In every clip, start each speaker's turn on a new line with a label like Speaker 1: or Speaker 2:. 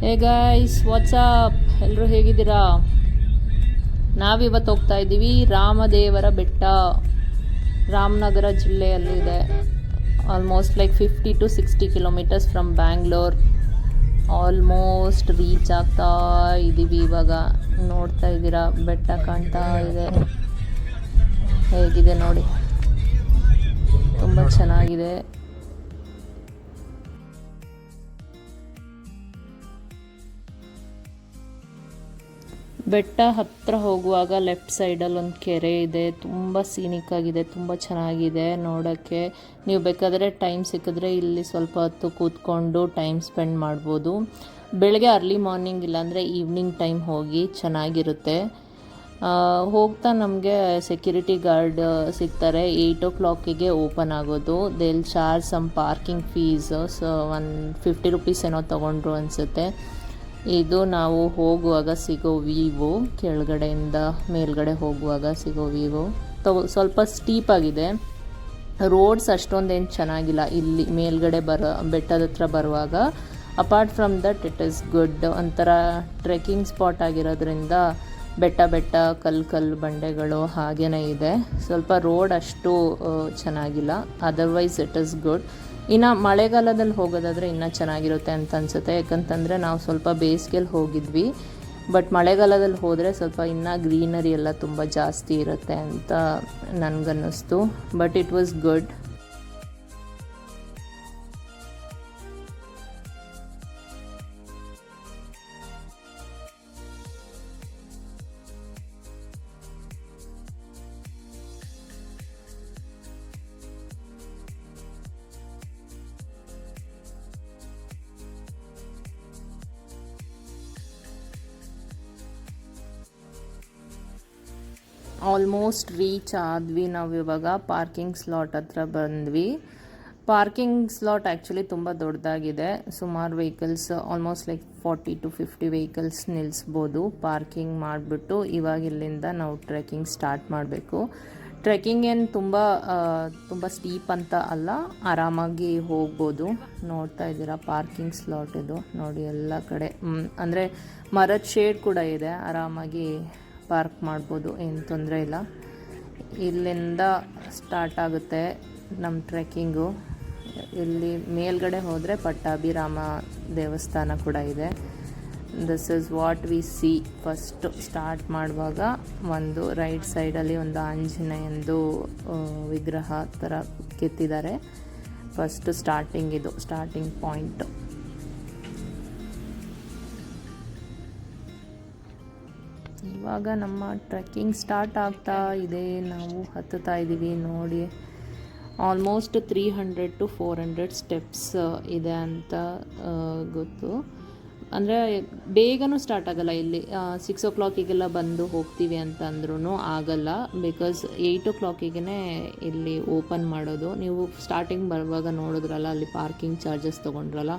Speaker 1: Hey guys WhatsApp, ಎಲ್ಲರೂ ಹೇಗಿದ್ದೀರಾ? ನಾವಿವತ್ತು ಹೋಗ್ತಾ ಇದ್ದೀವಿ ರಾಮದೇವರ ಬೆಟ್ಟ. ರಾಮನಗರ ಜಿಲ್ಲೆಯಲ್ಲಿದೆ. Almost like 50 to 60 kilometers from Bangalore. Almost reach ಆಗ್ತಾ ಇದ್ದೀವಿ ಇವಾಗ. ನೋಡ್ತಾ ಇದ್ದೀರಾ, ಬೆಟ್ಟ ಕಾಣ್ತಾ ಇದೆ. ಹೇಗಿದೆ ನೋಡಿ, ತುಂಬ ಚೆನ್ನಾಗಿದೆ. ಬೆಟ್ಟ ಹತ್ತಿರ ಹೋಗುವಾಗ ಲೆಫ್ಟ್ ಸೈಡಲ್ಲಿ ಒಂದು ಕೆರೆ ಇದೆ. ತುಂಬ ಸೀನಿಕ್ ಆಗಿದೆ, ತುಂಬ ಚೆನ್ನಾಗಿದೆ ನೋಡೋಕ್ಕೆ. ನೀವು ಬೇಕಾದರೆ ಟೈಮ್ ಸಿಕ್ಕಿದ್ರೆ ಇಲ್ಲಿ ಸ್ವಲ್ಪ ಹೊತ್ತು ಕೂತ್ಕೊಂಡು ಟೈಮ್ ಸ್ಪೆಂಡ್ ಮಾಡ್ಬೋದು. ಬೆಳಗ್ಗೆ ಅರ್ಲಿ ಮಾರ್ನಿಂಗ್ ಇಲ್ಲಾಂದರೆ ಈವ್ನಿಂಗ್ ಟೈಮ್ ಹೋಗಿ, ಚೆನ್ನಾಗಿರುತ್ತೆ. ಹೋಗ್ತಾ ನಮಗೆ ಸೆಕ್ಯೂರಿಟಿ ಗಾರ್ಡ್ ಸಿಗ್ತಾರೆ. 8 o'clock ಓಪನ್ ಆಗೋದು. They will charge some parking fees. So 150 rupees ಏನೋ ತೊಗೊಂಡ್ರು ಅನಿಸುತ್ತೆ. ಇದು ನಾವು ಹೋಗುವಾಗ ಸಿಗೋ ವ್ಯೂ, ಕೆಳಗಡೆಯಿಂದ ಮೇಲ್ಗಡೆ ಹೋಗುವಾಗ ಸಿಗೋ ವ್ಯೂ. ಸ್ವಲ್ಪ ಸ್ಟೀಪ್ ಆಗಿದೆ. ರೋಡ್ಸ್ ಅಷ್ಟೊಂದೇನು ಚೆನ್ನಾಗಿಲ್ಲ ಇಲ್ಲಿ ಮೇಲ್ಗಡೆ ಬೆಟ್ಟದ ಹತ್ರ ಬರುವಾಗ. Apart from that it is good. ಒಂಥರ ಟ್ರೆಕ್ಕಿಂಗ್ ಸ್ಪಾಟ್ ಆಗಿರೋದ್ರಿಂದ ಬೆಟ್ಟ ಕಲ್ಲು ಬಂಡೆಗಳು ಹಾಗೇ ಇದೆ. ಸ್ವಲ್ಪ ರೋಡ್ ಅಷ್ಟು ಚೆನ್ನಾಗಿಲ್ಲ, ಅದರ್ವೈಸ್ ಇಟ್ ಈಸ್ ಗುಡ್. ಇನ್ನು ಮಳೆಗಾಲದಲ್ಲಿ ಹೋಗೋದಾದರೆ ಇನ್ನೂ ಚೆನ್ನಾಗಿರುತ್ತೆ ಅಂತ ಅನಿಸುತ್ತೆ. ಯಾಕಂತಂದರೆ ನಾವು ಸ್ವಲ್ಪ ಬೇಸಿಗೆಯಲ್ಲಿ ಹೋಗಿದ್ವಿ. ಬಟ್ ಮಳೆಗಾಲದಲ್ಲಿ ಹೋದರೆ ಸ್ವಲ್ಪ ಇನ್ನೂ ಗ್ರೀನರಿ ಎಲ್ಲ ತುಂಬ ಜಾಸ್ತಿ ಇರುತ್ತೆ ಅಂತ ನನಗನ್ನಿಸ್ತು. But it was good. Almost reach ಆದ್ವಿ ನಾವು ಇವಾಗ. ಪಾರ್ಕಿಂಗ್ ಸ್ಲಾಟ್ ಹತ್ರ ಬಂದ್ವಿ. ಪಾರ್ಕಿಂಗ್ ಸ್ಲಾಟ್ ಆ್ಯಕ್ಚುಲಿ ತುಂಬ ದೊಡ್ಡದಾಗಿದೆ. ಸುಮಾರು vehicles, almost like 40 to 50 vehicles ನಿಲ್ಲಿಸ್ಬೋದು. ಪಾರ್ಕಿಂಗ್ ಮಾಡಿಬಿಟ್ಟು ಇವಾಗ ಇಲ್ಲಿಂದ ನಾವು ಟ್ರೆಕ್ಕಿಂಗ್ ಸ್ಟಾರ್ಟ್ ಮಾಡಬೇಕು. ಟ್ರೆಕ್ಕಿಂಗ್ ಏನು ತುಂಬ ಸ್ಟೀಪ್ ಅಂತ ಅಲ್ಲ, ಆರಾಮಾಗಿ ಹೋಗ್ಬೋದು. ನೋಡ್ತಾ ಇದ್ದೀರಾ ಪಾರ್ಕಿಂಗ್ ಸ್ಲಾಟ್ ಇದು ನೋಡಿ. ಎಲ್ಲ ಕಡೆ ಅಂದರೆ ಮರದ ಶೇಡ್ ಕೂಡ ಇದೆ, ಆರಾಮಾಗಿ ಪಾರ್ಕ್ ಮಾಡ್ಬೋದು, ಏನು ತೊಂದರೆ ಇಲ್ಲ. ಇಲ್ಲಿಂದ ಸ್ಟಾರ್ಟ್ ಆಗುತ್ತೆ ನಮ್ಮ ಟ್ರೆಕ್ಕಿಂಗು. ಇಲ್ಲಿ ಮೇಲ್ಗಡೆ ಹೋದರೆ ಪಟ್ಟಾಭಿರಾಮ ದೇವಸ್ಥಾನ ಕೂಡ ಇದೆ. This is what we C. First start ಮಾಡುವಾಗ ಒಂದು ರೈಟ್ ಸೈಡಲ್ಲಿ ಒಂದು ಆಂಜನೇಯಂದು ವಿಗ್ರಹ ಥರ ಕೆತ್ತಿದ್ದಾರೆ. ಫಸ್ಟು ಸ್ಟಾರ್ಟಿಂಗ್, ಇದು ಸ್ಟಾರ್ಟಿಂಗ್ ಪಾಯಿಂಟು. ಇವಾಗ ನಮ್ಮ ಟ್ರೆಕ್ಕಿಂಗ್ ಸ್ಟಾರ್ಟ್ ಆಗ್ತಾ ಇದೆ. ನಾವು ಹತ್ತುತ್ತಾ ಇದ್ದೀವಿ ನೋಡಿ. ಆಲ್ಮೋಸ್ಟ್ 300 to 400 ಸ್ಟೆಪ್ಸ್ ಇದೆ ಅಂತ ಗೊತ್ತು. ಅಂದರೆ ಬೇಗನೂ ಸ್ಟಾರ್ಟ್ ಆಗಲ್ಲ ಇಲ್ಲಿ. 6 o'clock ಬಂದು ಹೋಗ್ತೀವಿ ಅಂತ ಅಂದ್ರೂ ಆಗಲ್ಲ. ಬಿಕಾಸ್ 8 o'clock ಇಲ್ಲಿ ಓಪನ್ ಮಾಡೋದು. ನೀವು ಸ್ಟಾರ್ಟಿಂಗ್ ಬರುವಾಗ ನೋಡಿದ್ರಲ್ಲ, ಅಲ್ಲಿ ಪಾರ್ಕಿಂಗ್ ಚಾರ್ಜಸ್ ತೊಗೊಂಡ್ರಲ್ಲ,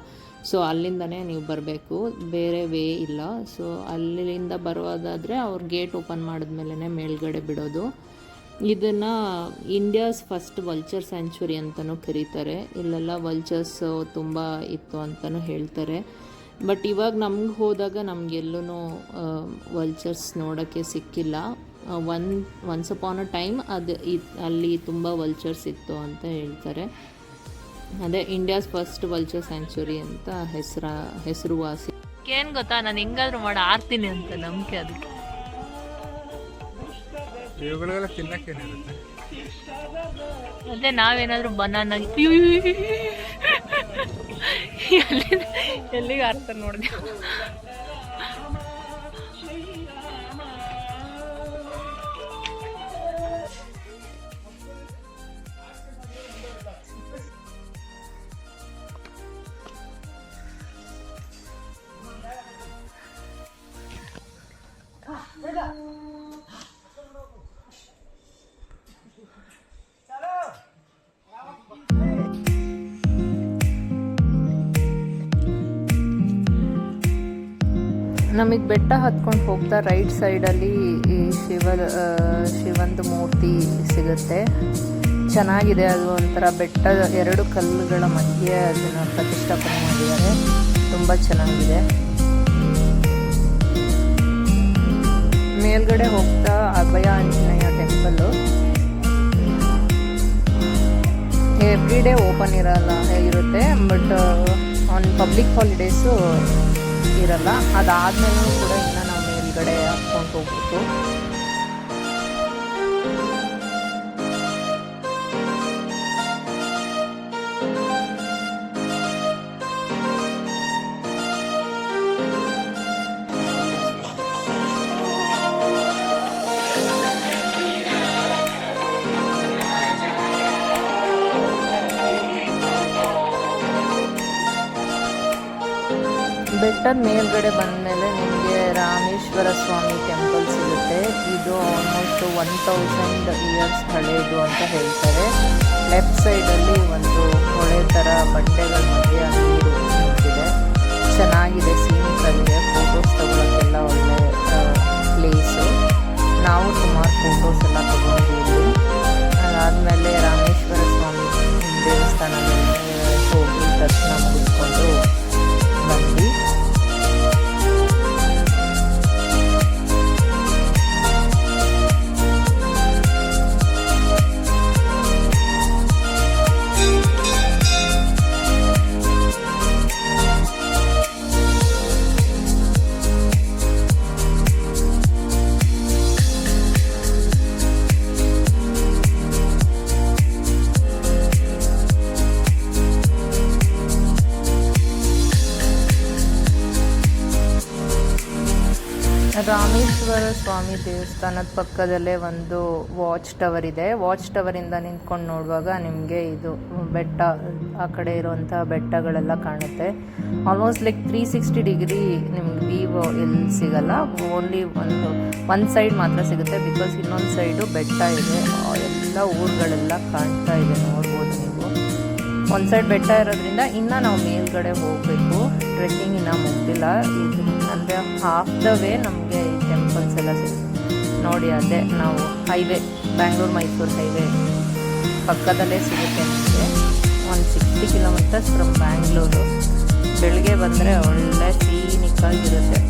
Speaker 1: ಸೊ ಅಲ್ಲಿಂದನೇ ನೀವು ಬರಬೇಕು, ಬೇರೆ ವೇ ಇಲ್ಲ. ಸೊ ಅಲ್ಲಿಂದ ಬರೋದಾದರೆ ಅವ್ರು ಗೇಟ್ ಓಪನ್ ಮಾಡಿದ್ಮೇಲೆ ಮೇಲ್ಗಡೆ ಬಿಡೋದು. ಇದನ್ನು ಇಂಡಿಯಾಸ್ ಫಸ್ಟ್ ವಲ್ಚರ್ ಸ್ಯಾಂಚುರಿ ಅಂತಲೂ ಕರೀತಾರೆ. ಇಲ್ಲೆಲ್ಲ ವಲ್ಚರ್ಸ್ ತುಂಬ ಇತ್ತು ಅಂತಲೂ ಹೇಳ್ತಾರೆ. ಬಟ್ ಇವಾಗ ನಮ್ಗೆ ಹೋದಾಗ ನಮಗೆಲ್ಲೂ ವಲ್ಚರ್ಸ್ ನೋಡೋಕ್ಕೆ ಸಿಕ್ಕಿಲ್ಲ. ಒನ್ಸ್ ಅಪಾನ್ ಅ ಟೈಮ್ ಅಲ್ಲಿ ತುಂಬ ವಲ್ಚರ್ಸ್ ಇತ್ತು ಅಂತ ಹೇಳ್ತಾರೆ. ಅದೇ ಇಂಡಿಯಾಸ್ ಫಸ್ಟ್ ವಲ್ಚರ್ ಸ್ಯಾಂಚುರಿ ಅಂತ ಹೆಸರುವಾಸಿ. ಏನು ಗೊತ್ತಾ, ನಾನು ಹೆಂಗಾದ್ರೂ ಮಾಡಿ ಆರ್ತೀನಿ ಅಂತ ನಂಬಿಕೆ. ಅದಕ್ಕೆ ಅದೇ ನಾವೇನಾದ್ರೂ ಬನಾನ ಎಲ್ಲಿಗೆ ಆರ್ತಾರೆ ನೋಡಿದೆ. ನಮಗೆ ಬೆಟ್ಟ ಹತ್ಕೊಂಡು ಹೋಗ್ತಾ ರೈಟ್ ಸೈಡಲ್ಲಿ ಈ ಶಿವಂದು ಮೂರ್ತಿ ಸಿಗುತ್ತೆ. ಚೆನ್ನಾಗಿದೆ. ಅದು ಒಂಥರ ಬೆಟ್ಟದ 2 ಕಲ್ಲುಗಳ ಮಧ್ಯೆ ಅದನ್ನು ಪ್ರತಿಷ್ಠಾಪನೆ ಮಾಡಿದ್ದಾರೆ. ತುಂಬ ಚೆನ್ನಾಗಿದೆ. ಮೇಲ್ಗಡೆ ಹೋಗ್ತಾ Abhaya Anjaneya temple. Every day open ಇರುತ್ತೆ, ಬಟ್ ಆನ್ ಪಬ್ಲಿಕ್ ಹಾಲಿಡೇಸು ಇರಲ್ಲ. ಅದಾದ್ಮೇಲೂ ಕೂಡ ಇನ್ನು ನಾವು ಮೇಲ್ಗಡೆ ಹಾಕ್ಕೊಂಡು ಹೋಗ್ಬೇಕು. ಬೆಟ್ಟದ ಮೇಲ್ಗಡೆ ಬಂದಮೇಲೆ ನಿಮಗೆ ರಾಮೇಶ್ವರ ಸ್ವಾಮಿ ಟೆಂಪಲ್ ಸಿಗುತ್ತೆ. ಇದು ಆಲ್ಮೋಸ್ಟ್ 1000 ಇಯರ್ಸ್ ಹಳೇದು ಅಂತ ಹೇಳ್ತಾರೆ. ಲೆಫ್ಟ್ ಸೈಡಲ್ಲಿ ಒಂದು ಹೊಳೆ ಥರ ಬಂಡೆಗಳ ಮಧ್ಯೆ ನೀರು ನಿಂತಿದೆ. ಚೆನ್ನಾಗಿದೆ, ಸೀನಿಕಲ್ಲಿದೆ, ಫೋಟೋಸ್ ತಗೊಳ್ಳೋಕ್ಕೆಲ್ಲ ಒಳ್ಳೆ ಪ್ಲೇಸು. ನಾವು ಸುಮಾರು ಫೋಟೋಸ್ ಎಲ್ಲ ತಗೊಂಡಿದ್ವಿ. ಅದಾದಮೇಲೆ ರಾಮೇಶ್ವರ ಸ್ವಾಮಿ ದೇವಸ್ಥಾನದಲ್ಲಿ ಹೋಗಿ ದರ್ಶನ ಮುಗಿಸ್ಕೊಂಡು ಬಂದ್ವಿ. ರಾಮೇಶ್ವರ ಸ್ವಾಮಿ ದೇವಸ್ಥಾನದ ಪಕ್ಕದಲ್ಲೇ ಒಂದು ವಾಚ್ ಟವರ್ ಇದೆ. ವಾಚ್ ಟವರಿಂದ ನಿಂತ್ಕೊಂಡು ನೋಡುವಾಗ ನಿಮಗೆ ಇದು ಬೆಟ್ಟ, ಆ ಕಡೆ ಇರುವಂಥ ಬೆಟ್ಟಗಳೆಲ್ಲ ಕಾಣುತ್ತೆ. ಆಲ್ಮೋಸ್ಟ್ ಲೈಕ್ 360 ಡಿಗ್ರಿ ನಿಮ್ಗೆ ವ್ಯೂ ಎಲ್ಲಿ ಸಿಗಲ್ಲ. ಓನ್ಲಿ ಒಂದು ಸೈಡ್ ಮಾತ್ರ ಸಿಗುತ್ತೆ, ಬಿಕಾಸ್ ಇನ್ನೊಂದು ಸೈಡು ಬೆಟ್ಟ ಇದೆ. ಎಲ್ಲ ಊರುಗಳೆಲ್ಲ ಕಾಣ್ತಾ ಇದೆ, ನೋಡ್ಬೋದು ನೀವು. ಒಂದು ಸೈಡ್ ಬೆಟ್ಟ ಇರೋದ್ರಿಂದ ಇನ್ನು ನಾವು ಮೇಲ್ಗಡೆ ಹೋಗಬೇಕು. ಟ್ರೆಕ್ಕಿಂಗ್ ಇನ್ನೂ ಮುಗ್ದಿಲ್ಲ. ಇದು ಅಂದರೆ ಹಾಫ್ ದ ವೇ ನಮಗೆ ಈ ಟೆಂಪಲ್ಸ್ ಎಲ್ಲ ಸಿಗುತ್ತೆ. ನೋಡಿ, ಅದೇ ನಾವು ಹೈವೇ, ಬ್ಯಾಂಗ್ಳೂರು-ಮೈಸೂರು ಹೈವೇ ಪಕ್ಕದಲ್ಲೇ ಸಿಗುತ್ತೆ ನಮಗೆ. 160 ಕಿಲೋಮೀಟರ್ಸ್ ಫ್ರಮ್ ಬ್ಯಾಂಗ್ಳೂರು. ಬೆಳಗ್ಗೆ ಬಂದರೆ ಒಳ್ಳೆ ಸೀನಿಕ್ಕಾಗಿರುತ್ತೆ.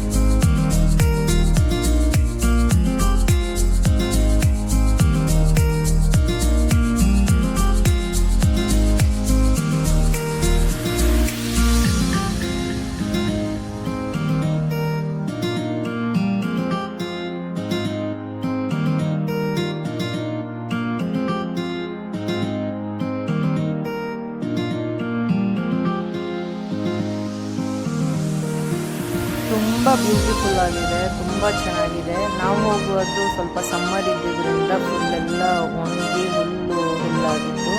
Speaker 1: ತುಂಬ ಬ್ಯೂಟಿಫುಲ್ ಆಗಿದೆ, ತುಂಬ ಚೆನ್ನಾಗಿದೆ. ನಾವು ಹೋಗುವುದು ಸ್ವಲ್ಪ ಸಮ್ಮರ್ ಇದ್ದಿದ್ದರಿಂದ ಫುಲ್ಲೆಲ್ಲ ಒಣಗಿ ಹುಲ್ಲಾಗಿತ್ತು.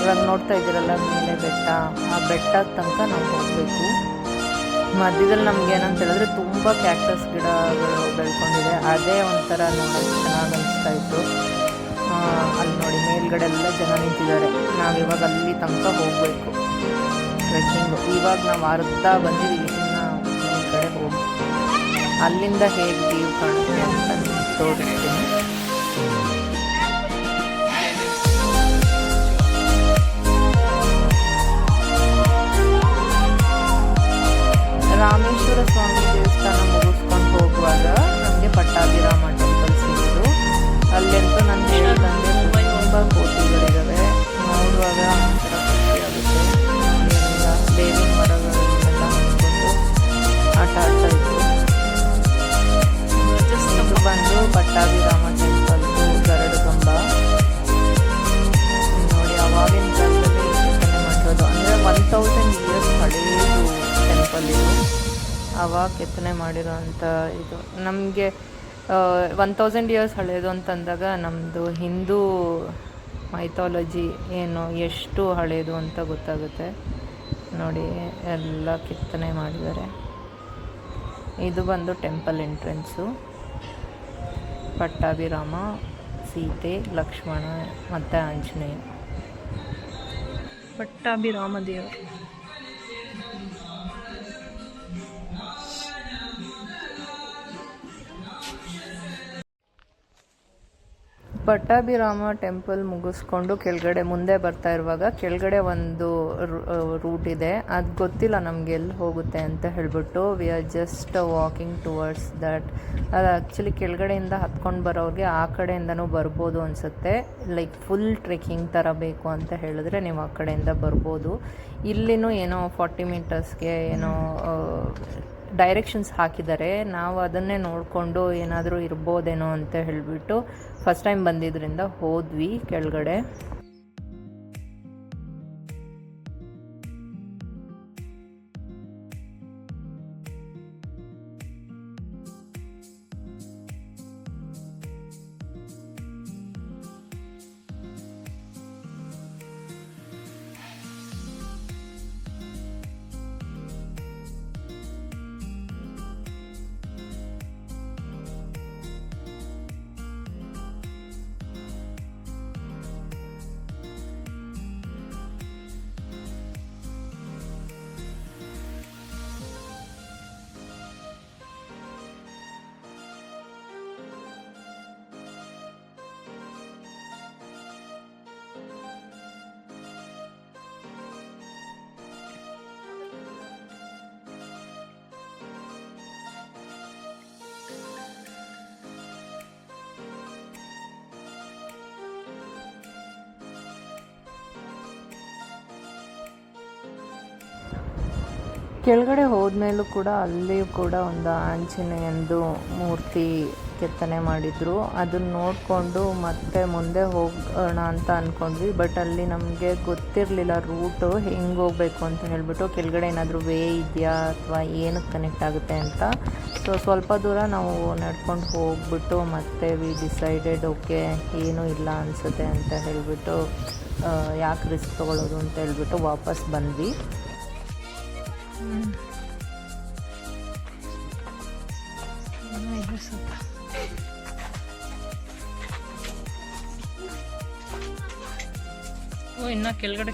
Speaker 1: ಇವಾಗ ನೋಡ್ತಾ ಇದ್ದೀರಲ್ಲ ಮೇಲೆ ಬೆಟ್ಟ, ಆ ಬೆಟ್ಟದ ತನಕ ನಾವು ಹೋಗಬೇಕು. ಮಧ್ಯದಲ್ಲಿ ನಮ್ಗೆ ಏನಂತ ಹೇಳಿದ್ರೆ ತುಂಬ ಕ್ಯಾಕ್ಟಸ್ ಗಿಡಗಳು ಬೆಳ್ಕೊಂಡಿದೆ. ಅದೇ ಒಂಥರ ನೋಡೋಕ್ಕೆ ಚೆನ್ನಾಗಿ ಅನಿಸ್ತಾ ಇತ್ತು. ಅಲ್ಲಿ ನೋಡಿ ಮೇಲ್ಗಡೆ ಎಲ್ಲ ಜನ ನಿಂತಿದ್ದಾರೆ. ನಾವಿವಾಗ ಅಲ್ಲಿ ತನಕ ಹೋಗಬೇಕು ಟ್ರೆಕ್ಕಿಂಗು. ಇವಾಗ ನಾವು ಅರ್ಧ ಬಂದಿದ್ದೀವಿ, ಇನ್ನು ಮೇಲ್ಗಡೆ ಹೋಗಿ ಅಲ್ಲಿಂದ ಹೇಗೆ ವ್ಯೂ ಕಾಣುತ್ತೆ ಅಂತ ತೋರಿಸ್ತೀನಿ. ರಾಮೇಶ್ವರ ಸ್ವಾಮಿ ದೇವಸ್ಥಾನ ಮುಗಿಸ್ಕೊಂಡು ಹೋಗುವಾಗ ನಮಗೆ ಪಟ್ಟಾಭಿರಾಮ ಟೆಂಪಲ್ ಸಿಗೋದು. ಅಲ್ಲಂತೂ ನಾನು ಹೇಳ್ದಂಗೆ ತುಂಬ ಕೋಟಿಗಳಿದ್ದಾವೆ. ನೋಡುವಾಗ ಒಂಥರ ಖುಷಿಯಾಗುತ್ತೆ. ಎಲ್ಲ ಬೇವಿನ ಮರಗಳನ್ನೆಲ್ಲ ಹೊಂದ್ಕೊಂಡು ಆಟ ಆಡ್ತಾ ಇದ್ರು. ಇದು ಬಂದು ಪಟ್ಟಾಭಿರಾಮ ಟೆಂಪಲ್ದು ಗರಡುಗಂಬ. ನೋಡಿ, ಅವಾಗಿನ ಕಾಲದಲ್ಲಿ ಕೆತ್ತನೆ ಮಾಡಿರೋದು. ಅಂದರೆ 1000 ಇಯರ್ಸ್ ಹಳೇದು ಟೆಂಪಲ್ ಇದು. ಅವಾಗ ಕೆತ್ತನೆ ಮಾಡಿರೋಂಥ ಇದು. ನಮಗೆ 1000 ಇಯರ್ಸ್ ಹಳೇದು ಅಂತಂದಾಗ ನಮ್ಮದು ಹಿಂದೂ ಮೈಥಾಲಜಿ ಏನು ಎಷ್ಟು ಹಳೇದು ಅಂತ ಗೊತ್ತಾಗುತ್ತೆ. ನೋಡಿ, ಎಲ್ಲ ಕೆತ್ತನೆ ಮಾಡಿದ್ದಾರೆ. ಇದು ಬಂದು ಟೆಂಪಲ್ ಎಂಟ್ರೆನ್ಸು. ಪಟ್ಟಾಭಿರಾಮ, ಸೀತೆ, ಲಕ್ಷ್ಮಣ ಮತ್ತು ಆಂಜನೇಯ. ಪಟ್ಟಾಭಿರಾಮ ದೇವರು. ಪಟ್ಟಾಭಿರಾಮ ಟೆಂಪಲ್ ಮುಗಿಸ್ಕೊಂಡು ಕೆಳಗಡೆ ಮುಂದೆ ಬರ್ತಾ ಇರುವಾಗ ಕೆಳಗಡೆ ಒಂದು ರೂಟ್ ಇದೆ, ಅದು ಗೊತ್ತಿಲ್ಲ ನಮಗೆ ಎಲ್ಲಿ ಹೋಗುತ್ತೆ ಅಂತ ಹೇಳ್ಬಿಟ್ಟು we are just walking towards that. ಅದು ಆ್ಯಕ್ಚುಲಿ ಕೆಳಗಡೆಯಿಂದ ಹತ್ಕೊಂಡು ಬರೋರಿಗೆ ಆ ಕಡೆಯಿಂದನೂ ಬರ್ಬೋದು ಅನಿಸುತ್ತೆ. ಲೈಕ್ ಫುಲ್ ಟ್ರೆಕ್ಕಿಂಗ್ ಥರ ಬೇಕು ಅಂತ ಹೇಳಿದ್ರೆ ನೀವು ಆ ಕಡೆಯಿಂದ ಬರ್ಬೋದು. ಇಲ್ಲಿನೂ ಏನೋ 40 ಮೀಟರ್ಸ್ಗೆ ಏನೋ ಡೈರೆಕ್ಷನ್ಸ್ ಹಾಕಿದ್ದಾರೆ. ನಾವು ಅದನ್ನೇ ನೋಡಿಕೊಂಡು ಏನಾದರೂ ಇರ್ಬೋದೇನೋ ಅಂತ ಹೇಳಿಬಿಟ್ಟು ಫಸ್ಟ್ ಟೈಮ್ ಬಂದಿದ್ದರಿಂದ ಹೋದ್ವಿ ಕೆಳಗಡೆ. ಕೆಳಗಡೆ ಹೋದ್ಮೇಲೂ ಕೂಡ ಅಲ್ಲಿಯೂ ಕೂಡ ಒಂದು ಆಂಜನೇಯಂದು ಮೂರ್ತಿ ಕೆತ್ತನೆ ಮಾಡಿದರು. ಅದನ್ನು ನೋಡಿಕೊಂಡು ಮತ್ತೆ ಮುಂದೆ ಹೋಗೋಣ ಅಂತ ಅಂದ್ಕೊಂಡ್ವಿ. ಬಟ್ ಅಲ್ಲಿ ನಮಗೆ ಗೊತ್ತಿರಲಿಲ್ಲ ರೂಟು ಹೆಂಗೆ ಹೋಗಬೇಕು ಅಂತ ಹೇಳಿಬಿಟ್ಟು. ಕೆಳಗಡೆ ಏನಾದರೂ ವೇ ಇದೆಯಾ ಅಥವಾ ಏನಕ್ಕೆ ಕನೆಕ್ಟ್ ಆಗುತ್ತೆ ಅಂತ. ಸೊ ಸ್ವಲ್ಪ ದೂರ ನಾವು ನಡ್ಕೊಂಡು ಹೋಗ್ಬಿಟ್ಟು ಮತ್ತೆ ವಿ ಡಿಸೈಡೆಡ್ ಓಕೆ ಏನೂ ಇಲ್ಲ ಅನಿಸುತ್ತೆ ಅಂತ ಹೇಳಿಬಿಟ್ಟು ಯಾಕೆ ರಿಸ್ಕ್ ತೊಗೊಳ್ಳೋದು ಅಂತ ಹೇಳಿಬಿಟ್ಟು ವಾಪಸ್ ಬಂದ್ವಿ. ಇನ್ನು ಕೆಳಗಡೆ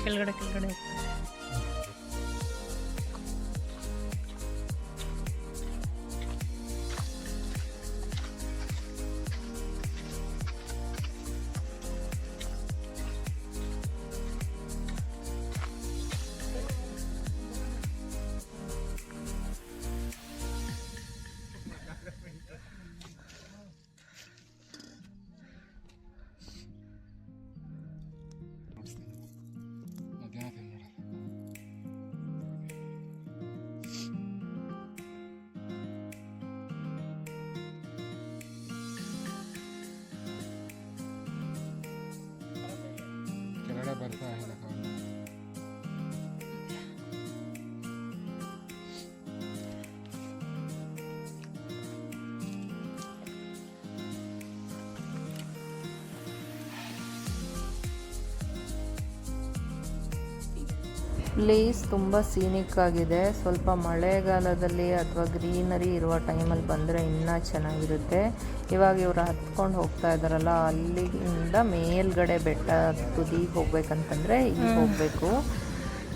Speaker 2: ಬರ್ತಾ ಇಲ್ಲ.
Speaker 1: ಪ್ಲೇಸ್ ತುಂಬ ಸೀನಿಕ್ ಆಗಿದೆ. ಸ್ವಲ್ಪ ಮಳೆಗಾಲದಲ್ಲಿ ಅಥವಾ ಗ್ರೀನರಿ ಇರುವ ಟೈಮಲ್ಲಿ ಬಂದರೆ ಇನ್ನೂ ಚೆನ್ನಾಗಿರುತ್ತೆ. ಇವಾಗ ಇವರು ಹತ್ಕೊಂಡು ಹೋಗ್ತಾ ಇದ್ದಾರಲ್ಲ, ಅಲ್ಲಿಂದ ಮೇಲ್ಗಡೆ ಬೆಟ್ಟ ತುದಿಗೆ ಹೋಗ್ಬೇಕಂತಂದರೆ ಈಗ ಹೋಗಬೇಕು.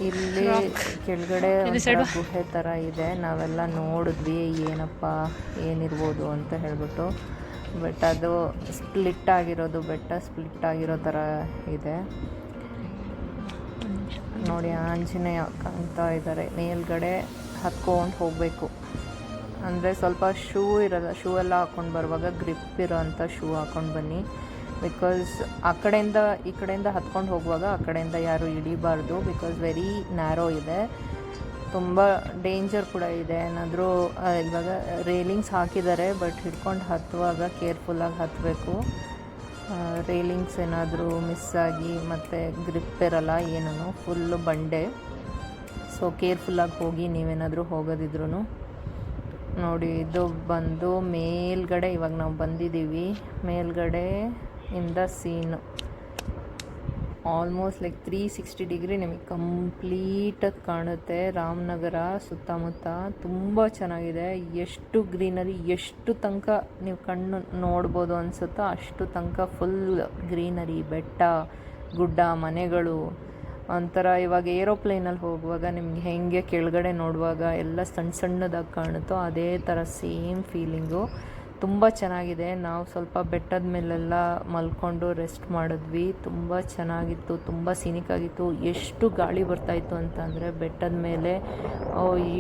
Speaker 1: ಇಲ್ಲಿ ಕೆಳಗಡೆ ಗುಹೆ ಥರ ಇದೆ. ನಾವೆಲ್ಲ ನೋಡಿದ್ವಿ ಏನಪ್ಪ ಏನಿರ್ಬೋದು ಅಂತ ಹೇಳ್ಬಿಟ್ಟು. ಬಟ್ ಅದು ಸ್ಪ್ಲಿಟ್ ಆಗಿರೋದು, ಬೆಟ್ಟ ಸ್ಪ್ಲಿಟ್ ಆಗಿರೋ ಥರ ಇದೆ ನೋಡಿ. ಆಂಜನೇಯ ಕಾಣ್ತಾ ಇದ್ದಾರೆ. ಮೇಲ್ಗಡೆ ಹತ್ಕೊಂಡು ಹೋಗಬೇಕು ಅಂದರೆ ಸ್ವಲ್ಪ ಶೂ ಇರೋಲ್ಲ. ಶೂ ಎಲ್ಲ ಹಾಕ್ಕೊಂಡು ಬರುವಾಗ ಗ್ರಿಪ್ ಇರೋ ಅಂಥ ಶೂ ಹಾಕ್ಕೊಂಡು ಬನ್ನಿ. ಬಿಕಾಸ್ ಆ ಕಡೆಯಿಂದ ಈ ಕಡೆಯಿಂದ ಹತ್ಕೊಂಡು ಹೋಗುವಾಗ ಆ ಕಡೆಯಿಂದ ಯಾರು ಹಿಡಿಬಾರ್ದು. ಬಿಕಾಸ್ ವೆರಿ ನ್ಯಾರೋ ಇದೆ, ತುಂಬ ಡೇಂಜರ್ ಕೂಡ ಇದೆ. ಏನಾದರೂ ಇವಾಗ ರೇಲಿಂಗ್ಸ್ ಹಾಕಿದ್ದಾರೆ, ಬಟ್ ಹಿಡ್ಕೊಂಡು ಹತ್ತುವಾಗ ಕೇರ್ಫುಲ್ಲಾಗಿ ಹತ್ತಬೇಕು. ರೇಲಿಂಗ್ಸ್ ಏನಾದರೂ ಮಿಸ್ ಆಗಿ ಮತ್ತು ಗ್ರಿಪ್ ಇರಲ್ಲ, ಏನೂ ಫುಲ್ಲು ಬಂಡೆ. ಸೊ ಕೇರ್ಫುಲ್ಲಾಗಿ ಹೋಗಿ ನೀವೇನಾದರೂ ಹೋಗೋದಿದ್ರು ನೋಡಿ. ಇದು ಬಂದು ಮೇಲ್ಗಡೆ ಇವಾಗ ನಾವು ಬಂದಿದ್ದೀವಿ. ಮೇಲ್ಗಡೆ ಇಂದ ಸೀನು ಆಲ್ಮೋಸ್ಟ್ ಲೈಕ್ 360 ಡಿಗ್ರಿ ನಿಮಗೆ ಕಂಪ್ಲೀಟಾಗಿ ಕಾಣುತ್ತೆ. ರಾಮನಗರ ಸುತ್ತಮುತ್ತ ತುಂಬ ಚೆನ್ನಾಗಿದೆ. ಎಷ್ಟು ಗ್ರೀನರಿ, ಎಷ್ಟು ತನಕ ನೀವು ಕಣ್ಣು ನೋಡ್ಬೋದು ಅನಿಸುತ್ತೋ ಅಷ್ಟು ತನಕ ಫುಲ್ ಗ್ರೀನರಿ, ಬೆಟ್ಟ, ಗುಡ್ಡ, ಮನೆಗಳು. ಒಂಥರ ಇವಾಗ ಏರೋಪ್ಲೇನಲ್ಲಿ ಹೋಗುವಾಗ ನಿಮ್ಗೆ ಹೆಂಗೆ ಕೆಳಗಡೆ ನೋಡುವಾಗ ಎಲ್ಲ ಸಣ್ಣ ಸಣ್ಣದಾಗಿ ಕಾಣುತ್ತೋ ಅದೇ ಥರ ಸೇಮ್ ಫೀಲಿಂಗು. ತುಂಬ ಚೆನ್ನಾಗಿದೆ. ನಾವು ಸ್ವಲ್ಪ ಬೆಟ್ಟದ ಮೇಲೆಲ್ಲ ಮಲ್ಕೊಂಡು ರೆಸ್ಟ್ ಮಾಡಿದ್ವಿ. ತುಂಬ ಚೆನ್ನಾಗಿತ್ತು, ತುಂಬ ಸೀನಿಕ್ ಆಗಿತ್ತು. ಎಷ್ಟು ಗಾಳಿ ಬರ್ತಾಯಿತ್ತು ಅಂತಂದರೆ ಬೆಟ್ಟದ ಮೇಲೆ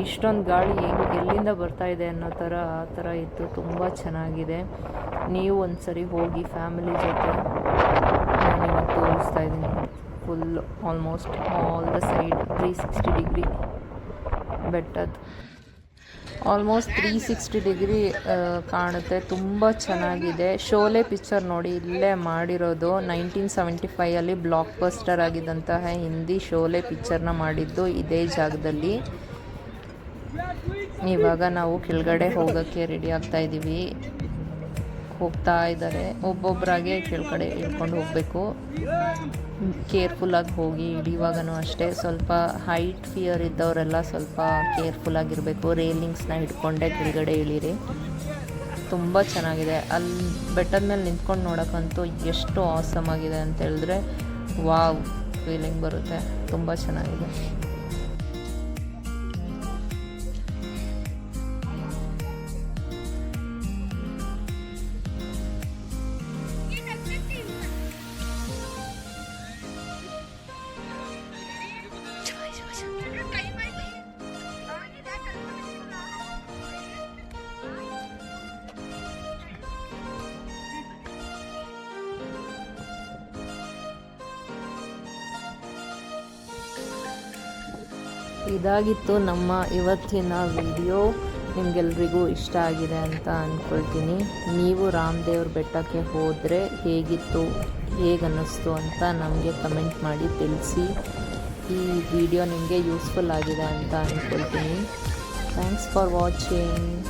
Speaker 1: ಇಷ್ಟೊಂದು ಗಾಳಿ ಎಲ್ಲಿಂದ ಬರ್ತಾಯಿದೆ ಅನ್ನೋ ಥರ ಆ ಥರ ಇತ್ತು. ತುಂಬ ಚೆನ್ನಾಗಿದೆ. ನೀವು ಒಂದು ಸರಿ ಹೋಗಿ ಫ್ಯಾಮಿಲಿ ಜೊತೆ. ನಾನು ಇವಾಗ ತೋರಿಸ್ತಾ ಇದ್ದೀನಿ full almost all the side 360 degree ಬೆಟ್ಟದ್ದು. ಆಲ್ಮೋಸ್ಟ್ 360 ಡಿಗ್ರಿ ಕಾಣುತ್ತೆ. ತುಂಬ ಚೆನ್ನಾಗಿದೆ. ಶೋಲೆ ಪಿಕ್ಚರ್ ನೋಡಿ ಇಲ್ಲೇ ಮಾಡಿರೋದು. 1975 ಬ್ಲಾಕ್ ಬಸ್ಟರ್ ಆಗಿದ್ದಂತಹ ಹಿಂದಿ ಶೋಲೆ ಪಿಕ್ಚರ್ನ ಮಾಡಿದ್ದು ಇದೇ ಜಾಗದಲ್ಲಿ. ಇವಾಗ ನಾವು ಕೆಳಗಡೆ ಹೋಗೋಕ್ಕೆ ರೆಡಿ ಆಗ್ತಾ ಇದ್ದೀವಿ. ಹೋಗ್ತಾ ಇದ್ದಾರೆ, ಒಬ್ಬೊಬ್ಬರಾಗೆ ಕೆಳಗಡೆ ಇಳ್ಕೊಂಡು ಹೋಗಬೇಕು. ಕೇರ್ಫುಲ್ಲಾಗಿ ಹೋಗಿ ಇಳಿಯುವಾಗನೂ ಅಷ್ಟೇ ಸ್ವಲ್ಪ ಹೈಟ್ ಫಿಯರ್ ಇದ್ದವರೆಲ್ಲ ಸ್ವಲ್ಪ ಕೇರ್ಫುಲ್ಲಾಗಿರಬೇಕು. ರೇಲಿಂಗ್ಸ್ನ ಹಿಡ್ಕೊಂಡೆ ಕೆಳಗಡೆ ಇಳೀರಿ. ತುಂಬ ಚೆನ್ನಾಗಿದೆ. ಅಲ್ಲಿ ಬೆಟ್ಟದ ಮೇಲೆ ನಿಂತ್ಕೊಂಡು ನೋಡೋಕ್ಕಂತೂ ಎಷ್ಟು ಆಸಮ್ ಆಗಿದೆ ಅಂತ ಹೇಳಿದ್ರೆ ವಾವ್ ಫೀಲಿಂಗ್ ಬರುತ್ತೆ. ತುಂಬ ಚೆನ್ನಾಗಿದೆ. ಇದಾಗಿತ್ತು ನಮ್ಮ ಇವತ್ತಿನ ವಿಡಿಯೋ. ನಿಮಗೆಲ್ರಿಗೂ ಇಷ್ಟ ಆಗಿದೆ ಅಂತ ಅಂದ್ಕೊಳ್ತೀನಿ. ನೀವು ರಾಮದೇವ್ರ ಬೆಟ್ಟಕ್ಕೆ ಹೋದರೆ ಹೇಗಿತ್ತು, ಹೇಗೆ ಅನ್ನಿಸ್ತು ಅಂತ ನಮಗೆ ಕಮೆಂಟ್ ಮಾಡಿ ತಿಳಿಸಿ. ಈ ವಿಡಿಯೋ ನಿಮಗೆ ಯೂಸ್ಫುಲ್ ಆಗಿದೆ ಅಂತ ಅಂದ್ಕೊಳ್ತೀನಿ. Thanks for watching.